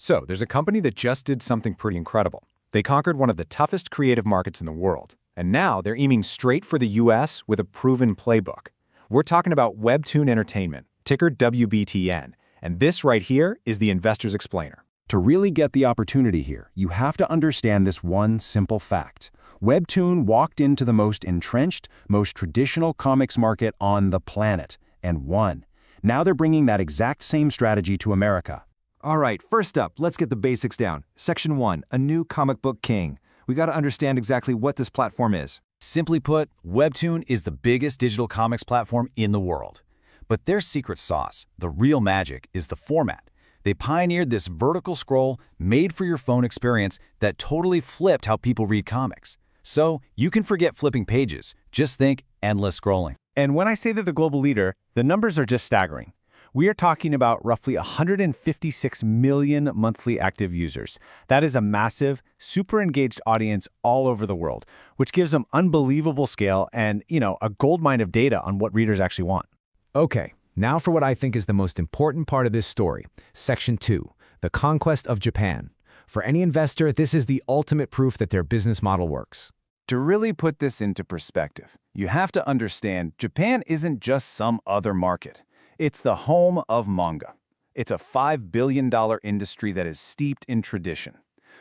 So, there's a company that just did something pretty incredible. They conquered one of the toughest creative markets in the world, and now they're aiming straight for the US with a proven playbook. We're talking about Webtoon Entertainment, ticker WBTN, and this right here is the Investor's Explainer. To really get the opportunity here, you have to understand this one simple fact. Webtoon walked into the most entrenched, most traditional comics market on the planet, and won. Now they're bringing that exact same strategy to America. All right, first up, let's get the basics down. Section 1, a new comic book king. We got to understand exactly what this platform is. Simply put, Webtoon is the biggest digital comics platform in the world. But their secret sauce, the real magic, is the format. They pioneered this vertical scroll, made-for-your-phone experience that totally flipped how people read comics. So you can forget flipping pages, just think endless scrolling. And when I say they're the global leader, the numbers are just staggering. We are talking about roughly 156 million monthly active users. That is a massive, super engaged audience all over the world, which gives them unbelievable scale and, a goldmine of data on what readers actually want. Okay, now for what I think is the most important part of this story, Section 2, the conquest of Japan. For any investor, this is the ultimate proof that their business model works. To really put this into perspective, you have to understand Japan isn't just some other market. It's the home of manga. It's a $5 billion industry that is steeped in tradition.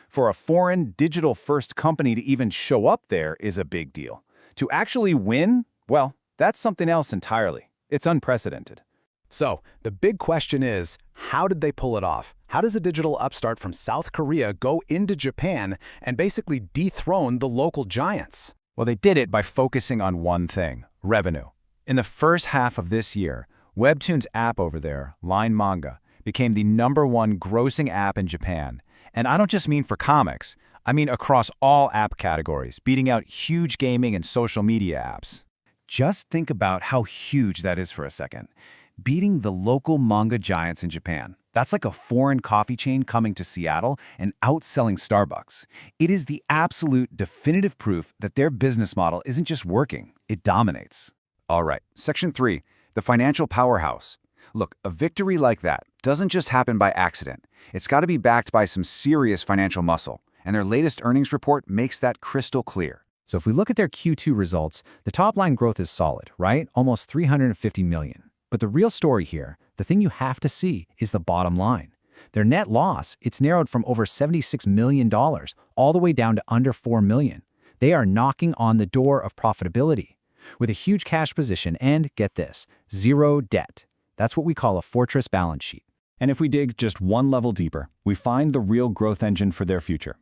For a foreign, digital-first company to even show up there is a big deal. To actually win, well, that's something else entirely. It's unprecedented. So, the big question is, how did they pull it off? How does a digital upstart from South Korea go into Japan and basically dethrone the local giants? Well, they did it by focusing on one thing, revenue. In the first half of this year, Webtoon's app over there, LINE Manga, became the #1 grossing app in Japan. And I don't just mean for comics, I mean across all app categories, beating out huge gaming and social media apps. Just think about how huge that is for a second. Beating the local manga giants in Japan. That's like a foreign coffee chain coming to Seattle and outselling Starbucks. It is the absolute definitive proof that their business model isn't just working, it dominates. All right, Section 3. The financial powerhouse. Look, a victory like that doesn't just happen by accident. It's got to be backed by some serious financial muscle, and their latest earnings report makes that crystal clear. So if we look at their Q2 results, the top-line growth is solid, right? Almost $350 million. But the real story here, the thing you have to see, is the bottom line. Their net loss, it's narrowed from over $76 million all the way down to under $4 million. They are knocking on the door of profitability. With a huge cash position and, get this, zero debt. That's what we call a fortress balance sheet. And if we dig just one level deeper, we find the real growth engine for their future.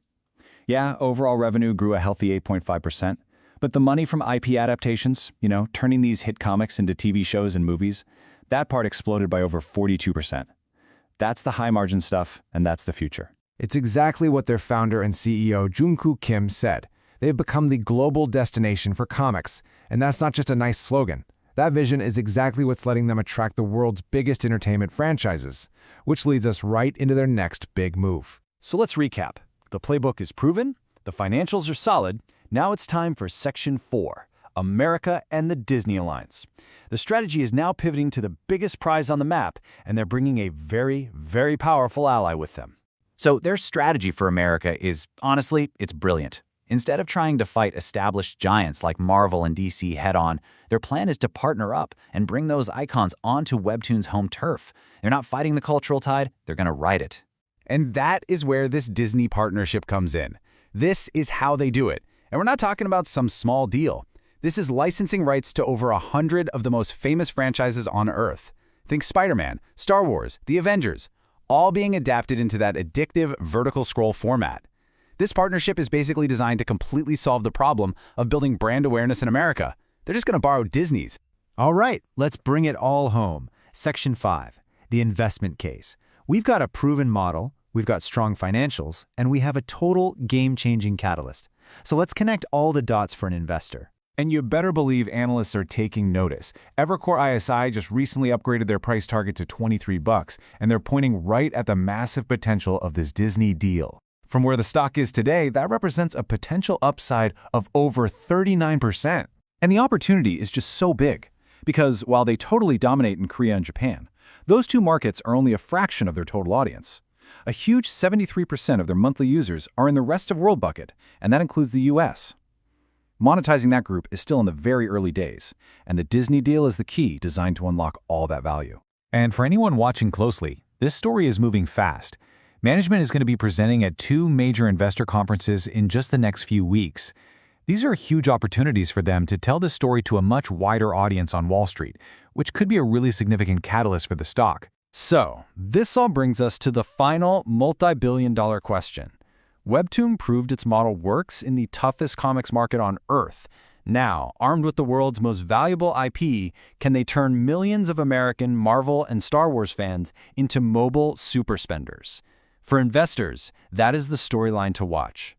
Yeah, overall revenue grew a healthy 8.5%, but the money from IP adaptations, turning these hit comics into TV shows and movies, that part exploded by over 42%. That's the high-margin stuff, and that's the future. It's exactly what their founder and CEO Jungkook Kim said. They've become the global destination for comics, and that's not just a nice slogan. That vision is exactly what's letting them attract the world's biggest entertainment franchises, which leads us right into their next big move. So let's recap. The playbook is proven, the financials are solid, now it's time for Section 4, America and the Disney Alliance. The strategy is now pivoting to the biggest prize on the map, and they're bringing a very, very powerful ally with them. So their strategy for America is, honestly, it's brilliant. Instead of trying to fight established giants like Marvel and DC head-on, their plan is to partner up and bring those icons onto Webtoon's home turf. They're not fighting the cultural tide, they're going to ride it. And that is where this Disney partnership comes in. This is how they do it. And we're not talking about some small deal. This is licensing rights to over 100 of the most famous franchises on Earth. Think Spider-Man, Star Wars, The Avengers, all being adapted into that addictive vertical scroll format. This partnership is basically designed to completely solve the problem of building brand awareness in America. They're just going to borrow Disney's. All right, let's bring it all home. Section 5, the investment case. We've got a proven model, we've got strong financials, and we have a total game-changing catalyst. So let's connect all the dots for an investor. And you better believe analysts are taking notice. Evercore ISI just recently upgraded their price target to $23, and they're pointing right at the massive potential of this Disney deal. From where the stock is today, that represents a potential upside of over 39%. And the opportunity is just so big, because while they totally dominate in Korea and Japan, those two markets are only a fraction of their total audience. A huge 73% of their monthly users are in the rest of world bucket, and that includes the US. Monetizing that group is still in the very early days, and the Disney deal is the key designed to unlock all that value. And for anyone watching closely, this story is moving fast. Management is going to be presenting at 2 major investor conferences in just the next few weeks. These are huge opportunities for them to tell this story to a much wider audience on Wall Street, which could be a really significant catalyst for the stock. So, this all brings us to the final multi-billion-dollar question. Webtoon proved its model works in the toughest comics market on Earth. Now, armed with the world's most valuable IP, can they turn millions of American Marvel and Star Wars fans into mobile super spenders? For investors, that is the storyline to watch.